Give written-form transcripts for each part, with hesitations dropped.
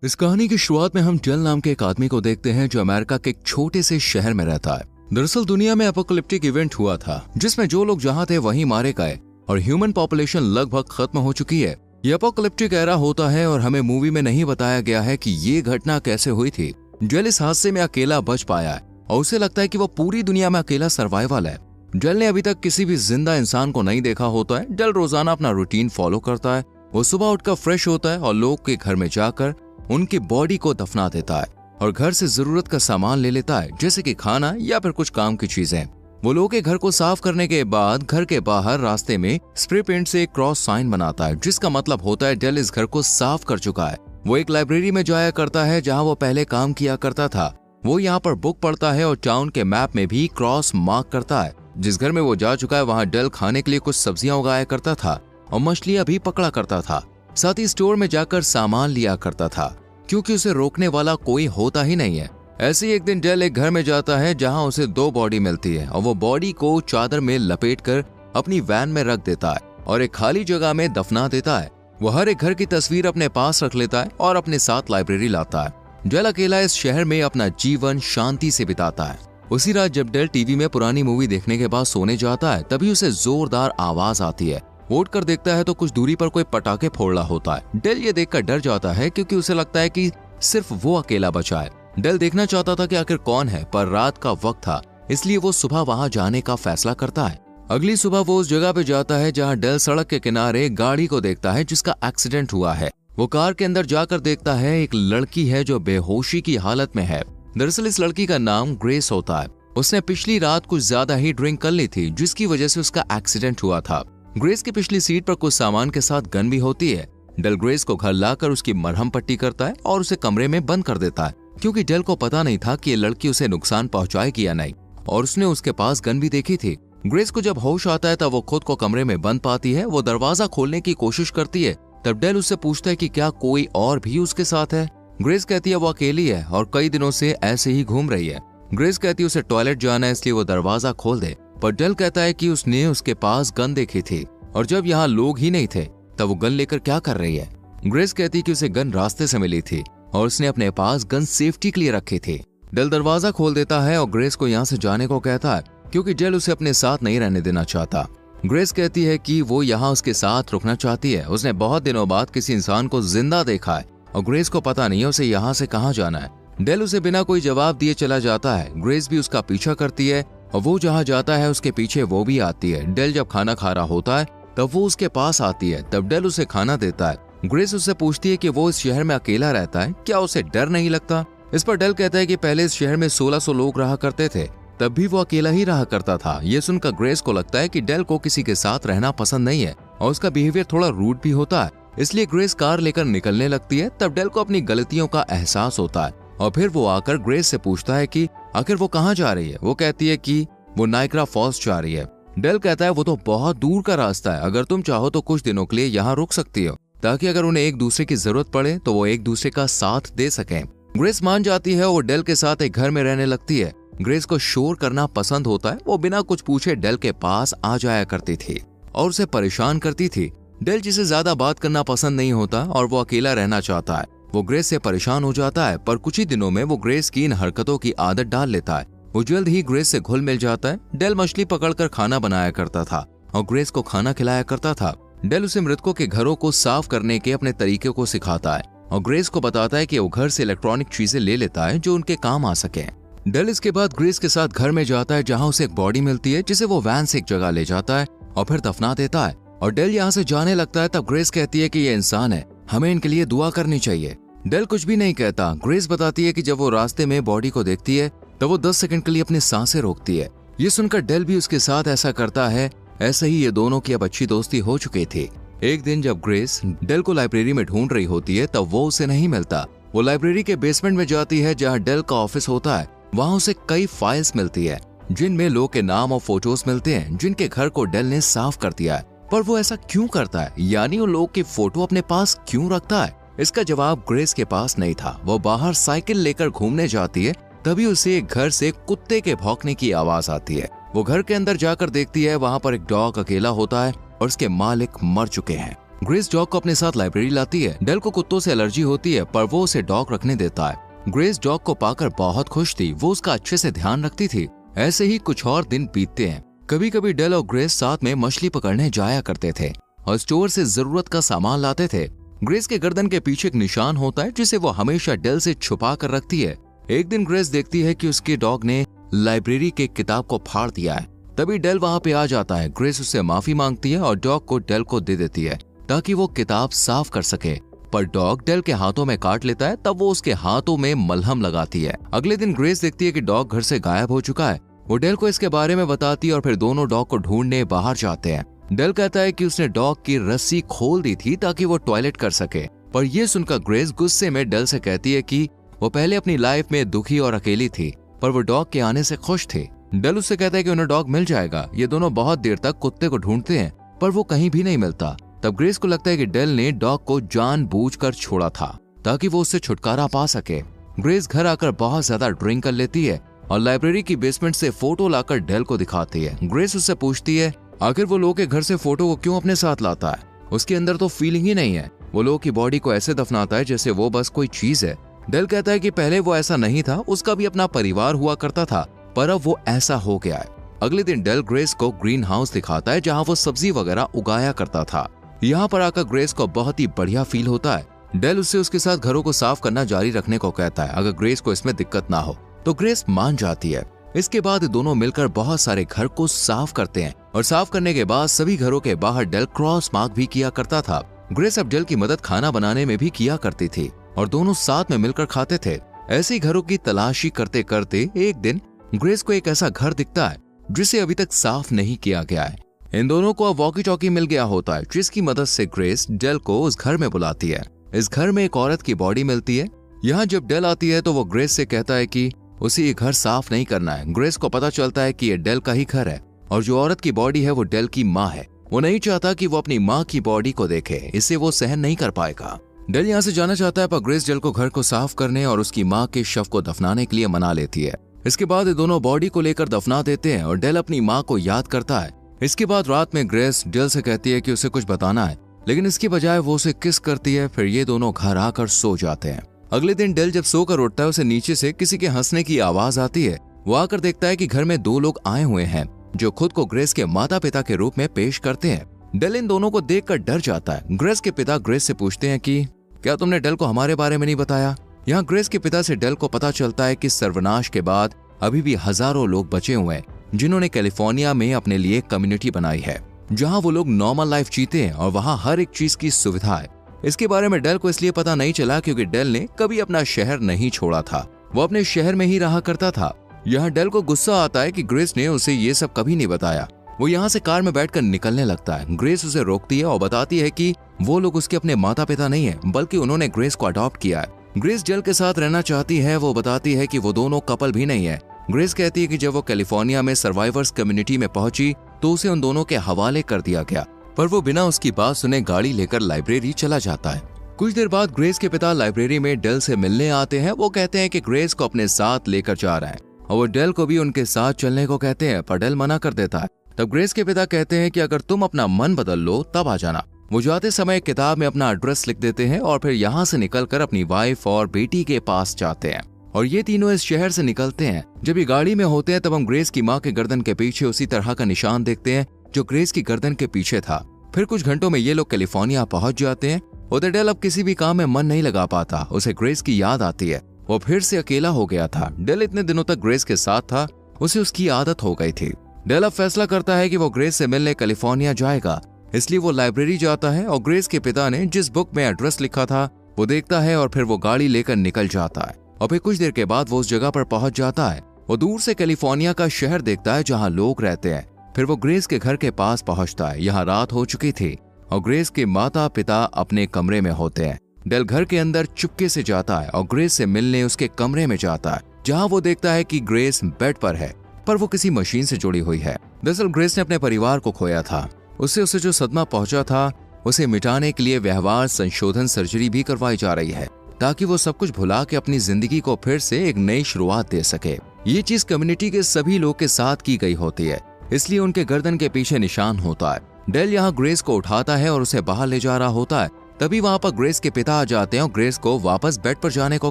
इस कहानी की शुरुआत में हम डेल नाम के एक आदमी को देखते हैं जो अमेरिका के एक छोटे से शहर में रहता है। दरअसल दुनिया में एपोकलिप्टिक इवेंट हुआ था जिसमें जो लोग जहां थे वहीं मारे गए और ह्यूमन पॉपुलेशन लगभग खत्म हो चुकी है। ये एपोकलिप्टिक एरा होता है और हमें मूवी में नहीं बताया गया है कि ये घटना कैसे हुई थी। डेल इस हादसे में अकेला बच पाया है और उसे लगता है कि वो पूरी दुनिया में अकेला सर्वाइवल है। डेल ने अभी तक किसी भी जिंदा इंसान को नहीं देखा होता है। डेल रोजाना अपना रूटीन फॉलो करता है। वो सुबह उठकर फ्रेश होता है और लोग के घर में जाकर उनकी बॉडी को दफना देता है और घर से जरूरत का सामान ले लेता है, जैसे कि खाना या फिर कुछ काम की चीजें। वो लोग के घर को साफ करने के बाद घर के बाहर रास्ते में स्प्रे पेंट से एक क्रॉस साइन बनाता है, जिसका मतलब होता है डेल इस घर को साफ कर चुका है। वो एक लाइब्रेरी में जाया करता है जहाँ वो पहले काम किया करता था। वो यहाँ पर बुक पढ़ता है और टाउन के मैप में भी क्रॉस मार्क करता है। जिस घर में वो जा चुका है वहाँ डेल खाने के लिए कुछ सब्जियां उगाया करता था और मछलियां भी पकड़ा करता था। साथ ही स्टोर में जाकर सामान लिया करता था क्योंकि उसे रोकने वाला कोई होता ही नहीं है। ऐसे ही एक दिन डेल एक घर में जाता है जहां उसे 2 बॉडी मिलती है और वो बॉडी को चादर में लपेटकर अपनी वैन में रख देता है और एक खाली जगह में दफना देता है। वो हर एक घर की तस्वीर अपने पास रख लेता है और अपने साथ लाइब्रेरी लाता है। डेल अकेला इस शहर में अपना जीवन शांति से बिताता है। उसी रात जब डेल टीवी में पुरानी मूवी देखने के बाद सोने जाता है तभी उसे जोरदार आवाज आती है। वो उठ कर देखता है तो कुछ दूरी पर कोई पटाखे फोड़ रहा होता है। डेल ये देखकर डर जाता है क्योंकि उसे लगता है कि सिर्फ वो अकेला बचा है। डेल देखना चाहता था कि आखिर कौन है, पर रात का वक्त था इसलिए वो सुबह वहां जाने का फैसला करता है। अगली सुबह वो उस जगह पे जाता है जहां डेल सड़क के किनारे गाड़ी को देखता है जिसका एक्सीडेंट हुआ है। वो कार के अंदर जाकर देखता है एक लड़की है जो बेहोशी की हालत में है। दरअसल इस लड़की का नाम ग्रेस होता है। उसने पिछली रात कुछ ज्यादा ही ड्रिंक कर ली थी जिसकी वजह से उसका एक्सीडेंट हुआ था। ग्रेस की पिछली सीट पर कुछ सामान के साथ गन भी होती है। डेल ग्रेस को घर लाकर उसकी मरहम पट्टी करता है और उसे कमरे में बंद कर देता है क्योंकि डेल को पता नहीं था कि ये लड़की उसे नुकसान पहुंचाएगी या नहीं, और उसने उसके पास गन भी देखी थी। ग्रेस को जब होश आता है तब वो खुद को कमरे में बंद पाती है। वो दरवाजा खोलने की कोशिश करती है तब डेल उससे पूछता है कि क्या कोई और भी उसके साथ है। ग्रेस कहती है वो अकेली है और कई दिनों से ऐसे ही घूम रही है। ग्रेस कहती है उसे टॉयलेट जाना है इसलिए वो दरवाजा खोल दे, पर डेल कहता है कि उसने उसके पास गन देखी थी और जब यहाँ लोग ही नहीं थे तब वो गन लेकर क्या कर रही है। ग्रेस कहती कि उसे गन रास्ते से मिली थी और उसने अपने पास गन सेफ्टी के लिए रखी थी। डेल दरवाजा खोल देता है और ग्रेस को यहाँ से जाने को कहता है क्योंकि डेल उसे अपने साथ नहीं रहने देना चाहता। ग्रेस कहती है कि वो यहाँ उसके साथ रुकना चाहती है। उसने बहुत दिनों बाद किसी इंसान को जिंदा देखा है और ग्रेस को पता नहीं है उसे यहाँ से कहाँ जाना है। डेल उसे बिना कोई जवाब दिए चला जाता है। ग्रेस भी उसका पीछा करती है और वो जहाँ जाता है उसके पीछे वो भी आती है। डेल जब खाना खा रहा होता है तब वो उसके पास आती है। तब डेल उसे खाना देता है। ग्रेस उससे पूछती है कि वो इस शहर में अकेला रहता है, क्या उसे डर नहीं लगता। इस पर डेल कहता है कि पहले इस शहर में 1600 लोग रहा करते थे, तब भी वो अकेला ही रहा करता था। ये सुनकर ग्रेस को लगता है कि डेल को किसी के साथ रहना पसंद नहीं है और उसका बिहेवियर थोड़ा रूड भी होता है, इसलिए ग्रेस कार लेकर निकलने लगती है। तब डेल को अपनी गलतियों का एहसास होता है और फिर वो आकर ग्रेस से पूछता है कि आखिर वो कहाँ जा रही है। वो कहती है कि वो नाइग्रा फॉल्स जा रही है। डेल कहता है वो तो बहुत दूर का रास्ता है, अगर तुम चाहो तो कुछ दिनों के लिए यहाँ रुक सकती हो ताकि अगर उन्हें एक दूसरे की जरूरत पड़े तो वो एक दूसरे का साथ दे सकें। ग्रेस मान जाती है और डेल के साथ एक घर में रहने लगती है। ग्रेस को शोर करना पसंद होता है। वो बिना कुछ पूछे डेल के पास आ जाया करती थी और उसे परेशान करती थी। डेल जिसे ज्यादा बात करना पसंद नहीं होता और वो अकेला रहना चाहता है, वो ग्रेस से परेशान हो जाता है, पर कुछ ही दिनों में वो ग्रेस की इन हरकतों की आदत डाल लेता है। वो जल्द ही ग्रेस से घुल मिल जाता है। डेल मछली पकड़कर खाना बनाया करता था और ग्रेस को खाना खिलाया करता था। डेल उसे मृतकों के घरों को साफ करने के अपने तरीके को सिखाता है और ग्रेस को बताता है कि वो घर से इलेक्ट्रॉनिक चीजें ले लेता है जो उनके काम आ सके। डेल इसके बाद ग्रेस के साथ घर में जाता है जहाँ उसे एक बॉडी मिलती है जिसे वो वैन से एक जगह ले जाता है और फिर दफना देता है और डेल यहाँ से जाने लगता है। तब ग्रेस कहती है कि ये इंसान है, हमें इनके लिए दुआ करनी चाहिए। डेल कुछ भी नहीं कहता। ग्रेस बताती है कि जब वो रास्ते में बॉडी को देखती है तो वो 10 सेकंड के लिए अपनी सांसें रोकती है। ये सुनकर डेल भी उसके साथ ऐसा करता है। ऐसे ही ये दोनों की अब अच्छी दोस्ती हो चुकी थी। एक दिन जब ग्रेस डेल को लाइब्रेरी में ढूंढ रही होती है तब वो उसे नहीं मिलता। वो लाइब्रेरी के बेसमेंट में जाती है जहाँ डेल का ऑफिस होता है। वहाँ उसे कई फाइल्स मिलती है जिनमें लोग के नाम और फोटोज मिलते हैं जिनके घर को डेल ने साफ कर दिया है। पर वो ऐसा क्यों करता है, यानी वो लोग की फोटो अपने पास क्यों रखता है? इसका जवाब ग्रेस के पास नहीं था। वो बाहर साइकिल लेकर घूमने जाती है तभी उसे एक घर से कुत्ते के भौंकने की आवाज आती है। वो घर के अंदर जाकर देखती है, वहाँ पर एक डॉग अकेला होता है और उसके मालिक मर चुके हैं। ग्रेस डॉग को अपने साथ लाइब्रेरी लाती है। डेल को कुत्तों से एलर्जी होती है पर वो उसे डॉग रखने देता है। ग्रेस डॉग को पाकर बहुत खुश थी, वो उसका अच्छे से ध्यान रखती थी। ऐसे ही कुछ और दिन बीतते हैं। कभी कभी डेल और ग्रेस साथ में मछली पकड़ने जाया करते थे और स्टोर से जरूरत का सामान लाते थे। ग्रेस के गर्दन के पीछे एक निशान होता है जिसे वो हमेशा डेल से छुपा कर रखती है। एक दिन ग्रेस देखती है कि उसके डॉग ने लाइब्रेरी के किताब को फाड़ दिया है। तभी डेल वहां पे आ जाता है। ग्रेस उससे माफी मांगती है और डॉग को डेल को दे देती है ताकि वो किताब साफ कर सके, पर डॉग डेल के हाथों में काट लेता है। तब वो उसके हाथों में मलहम लगाती है। अगले दिन ग्रेस देखती है कि डॉग घर से गायब हो चुका है। वो डेल को इसके बारे में बताती है और फिर दोनों डॉग को ढूंढने बाहर जाते हैं। डेल कहता है कि उसने डॉग की रस्सी खोल दी थी ताकि वो टॉयलेट कर सके, पर यह सुनकर ग्रेस गुस्से में डेल से कहती है कि वो पहले अपनी लाइफ में दुखी और अकेली थी, पर वो डॉग के आने से खुश थी। डेल उससे कहता है कि उन्हें डॉग मिल जाएगा। ये दोनों बहुत देर तक कुत्ते को ढूंढते हैं पर वो कहीं भी नहीं मिलता। तब ग्रेस को लगता है कि डेल ने डॉग को जानबूझकर छोड़ा था ताकि वो उससे छुटकारा पा सके। ग्रेस घर आकर बहुत ज्यादा ड्रिंक कर लेती है और लाइब्रेरी की बेसमेंट से फोटो लाकर डेल को दिखाती है। ग्रेस उससे पूछती है आखिर वो लोग के घर से फोटो को क्यों अपने साथ लाता है, उसके अंदर तो फीलिंग ही नहीं है। वो लोग की बॉडी को ऐसे दफनाता है जैसे वो बस कोई चीज है। डेल कहता है कि पहले वो ऐसा नहीं था, उसका भी अपना परिवार हुआ करता था, पर अब वो ऐसा हो गया है। अगले दिन डेल ग्रेस को ग्रीन हाउस दिखाता है जहाँ वो सब्जी वगैरह उगाया करता था। यहाँ पर आकर ग्रेस को बहुत ही बढ़िया फील होता है। डेल उससे उसके साथ घरों को साफ करना जारी रखने को कहता है अगर ग्रेस को इसमें दिक्कत ना हो, तो ग्रेस मान जाती है। इसके बाद दोनों मिलकर बहुत सारे घर को साफ करते हैं और साफ करने के बाद सभी घरों के बाहर डेल क्रॉस मार्क भी किया करता था। ग्रेस अब डेल की मदद खाना बनाने में भी किया करती थी और दोनों साथ में मिलकर खाते थे। ऐसे ही घरों की तलाशी करते करते एक दिन ग्रेस को एक ऐसा घर दिखता है जिसे अभी तक साफ नहीं किया गया है। इन दोनों को अब वॉकी टॉकी मिल गया होता है जिसकी मदद से ग्रेस डेल को उस घर में बुलाती है। इस घर में एक औरत की बॉडी मिलती है। यहाँ जब डेल आती है तो वो ग्रेस से कहता है कि उसे ये घर साफ नहीं करना है। ग्रेस को पता चलता है कि ये डेल का ही घर है और जो औरत की बॉडी है वो डेल की माँ है। वो नहीं चाहता कि वो अपनी माँ की बॉडी को देखे, इसे वो सहन नहीं कर पाएगा। डेल यहाँ से जाना चाहता है पर ग्रेस डेल को घर को साफ करने और उसकी माँ के शव को दफनाने के लिए मना लेती है। इसके बाद दोनों बॉडी को लेकर दफना देते हैं और डेल अपनी माँ को याद करता है। इसके बाद रात में ग्रेस डेल से कहती है कि उसे कुछ बताना है, लेकिन इसकी बजाय वो उसे किस करती है। फिर ये दोनों घर आकर सो जाते हैं। अगले दिन डेल जब सोकर उठता है उसे नीचे से किसी के हंसने की आवाज आती है। वो आकर देखता है कि घर में दो लोग आए हुए हैं जो खुद को ग्रेस के माता पिता के रूप में पेश करते हैं। डेल इन दोनों को देखकर डर जाता है। ग्रेस के पिता ग्रेस से पूछते हैं कि क्या तुमने डेल को हमारे बारे में नहीं बताया। यहाँ ग्रेस के पिता से डेल को पता चलता है कि सर्वनाश के बाद अभी भी हजारों लोग बचे हुए हैं जिन्होंने कैलिफोर्निया में अपने लिए कम्युनिटी बनाई है जहाँ वो लोग नॉर्मल लाइफ जीते हैं और वहाँ हर एक चीज की सुविधा है। इसके बारे में डेल को इसलिए पता नहीं चला क्योंकि डेल ने कभी अपना शहर नहीं छोड़ा था, वो अपने शहर में ही रहा करता था। यहाँ डेल को गुस्सा आता है कि ग्रेस ने उसे ये सब कभी नहीं बताया। वो यहाँ से कार में बैठकर निकलने लगता है। ग्रेस उसे रोकती है और बताती है कि वो लोग उसके अपने माता पिता नहीं है बल्कि उन्होंने ग्रेस को अडॉप्ट किया है। ग्रेस डेल के साथ रहना चाहती है। वो बताती है कि वो दोनों कपल भी नहीं है। ग्रेस कहती है कि जब वो कैलिफोर्निया में सर्वाइवर्स कम्युनिटी में पहुंची तो उसे उन दोनों के हवाले कर दिया गया, पर वो बिना उसकी बात सुने गाड़ी लेकर लाइब्रेरी चला जाता है। कुछ देर बाद ग्रेस के पिता लाइब्रेरी में डेल से मिलने आते हैं। वो कहते हैं कि ग्रेस को अपने साथ लेकर जा रहा है और वो डेल को भी उनके साथ चलने को कहते हैं, पर डेल मना कर देता है। तब ग्रेस के पिता कहते हैं कि अगर तुम अपना मन बदल लो तब आ जाना। वो जाते समय किताब में अपना एड्रेस लिख देते हैं और फिर यहाँ से निकलकर अपनी वाइफ और बेटी के पास जाते हैं और ये तीनों इस शहर से निकलते हैं। जब ये गाड़ी में होते हैं तब हम ग्रेस की माँ के गर्दन के पीछे उसी तरह का निशान देखते हैं जो ग्रेस की गर्दन के पीछे था। फिर कुछ घंटों में ये लोग कैलिफोर्निया पहुंच जाते हैं। उधर डेल अब किसी भी काम में मन नहीं लगा पाता। उसे ग्रेस की याद आती है। वो फिर से अकेला हो गया था। डेल इतने दिनों तक ग्रेस के साथ था, उसे उसकी आदत हो गई थी। डेल अब फैसला करता है कि वो ग्रेस से मिलने कैलिफोर्निया जाएगा, इसलिए वो लाइब्रेरी जाता है और ग्रेस के पिता ने जिस बुक में एड्रेस लिखा था वो देखता है और फिर वो गाड़ी लेकर निकल जाता है और फिर कुछ देर के बाद वो उस जगह पर पहुंच जाता है। वो दूर से कैलिफोर्निया का शहर देखता है जहाँ लोग रहते हैं। फिर वो ग्रेस के घर के पास पहुंचता है। यहाँ रात हो चुकी थी और ग्रेस के माता पिता अपने कमरे में होते हैं। डेल घर के अंदर चुपके से जाता है और ग्रेस से मिलने उसके कमरे में जाता है, जहाँ वो देखता है कि ग्रेस बेड पर है, पर वो किसी मशीन से जुड़ी हुई है। दरअसल ग्रेस ने अपने परिवार को खोया था। उसे जो सदमा पहुंचा था उसे मिटाने के लिए व्यवहार संशोधन सर्जरी भी करवाई जा रही है ताकि वो सब कुछ भुला के अपनी जिंदगी को फिर से एक नई शुरुआत दे सके। ये चीज कम्युनिटी के सभी लोग के साथ की गई होती है, इसलिए उनके गर्दन के पीछे निशान होता है। डेल यहाँ ग्रेस को उठाता है और उसे बाहर ले जा रहा होता है। तभी वहाँ पर ग्रेस के पिता आ जाते हैं और ग्रेस को वापस बेड पर जाने को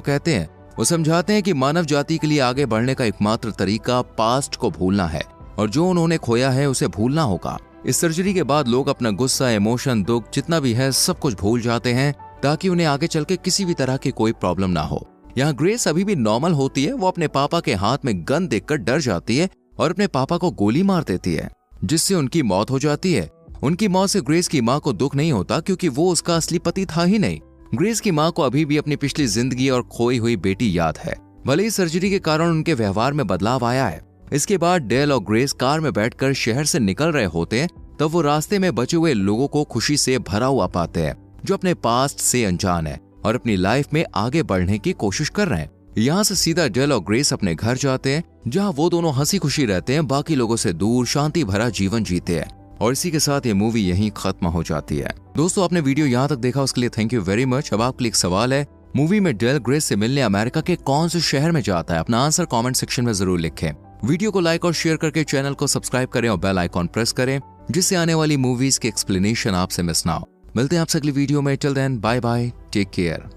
कहते हैं। वो समझाते हैं कि मानव जाति के लिए आगे बढ़ने का एकमात्र तरीका पास्ट को भूलना है और जो उन्होंने खोया है उसे भूलना होगा। इस सर्जरी के बाद लोग अपना गुस्सा, इमोशन, दुख जितना भी है सब कुछ भूल जाते हैं ताकि उन्हें आगे चल के किसी भी तरह की कोई प्रॉब्लम ना हो। यहाँ ग्रेस अभी भी नॉर्मल होती है। वो अपने पापा के हाथ में गन देखकर डर जाती है और अपने पापा को गोली मार देती है, जिससे उनकी मौत हो जाती है। उनकी मौत से ग्रेस की माँ को दुख नहीं होता क्योंकि वो उसका असली पति था ही नहीं। ग्रेस की माँ को अभी भी अपनी पिछली जिंदगी और खोई हुई बेटी याद है, भले ही सर्जरी के कारण उनके व्यवहार में बदलाव आया है। इसके बाद डेल और ग्रेस कार में बैठकर शहर से निकल रहे होते हैं। तब वो रास्ते में बचे हुए लोगों को खुशी से भरा हुआ पाते हैं जो अपने पास्ट से अनजान है और अपनी लाइफ में आगे बढ़ने की कोशिश कर रहे हैं। यहाँ से सीधा डेल और ग्रेस अपने घर जाते हैं जहाँ वो दोनों हंसी खुशी रहते हैं, बाकी लोगों से दूर शांति भरा जीवन जीते हैं। और इसी के साथ ये मूवी यहीं खत्म हो जाती है। दोस्तों, आपने वीडियो यहाँ तक देखा उसके लिए थैंक यू वेरी मच। अब आपके लिए एक सवाल है, मूवी में डेल ग्रेस से मिलने अमेरिका के कौन से शहर में जाता है? अपना आंसर कमेंट सेक्शन में जरूर लिखें। वीडियो को लाइक और शेयर करके चैनल को सब्सक्राइब करें और बेल आइकॉन प्रेस करें जिससे आने वाली मूवीज की एक्सप्लेनेशन आपसे मिस ना हो। मिलते हैं आपसे अगली वीडियो में। Till then bye bye, take care.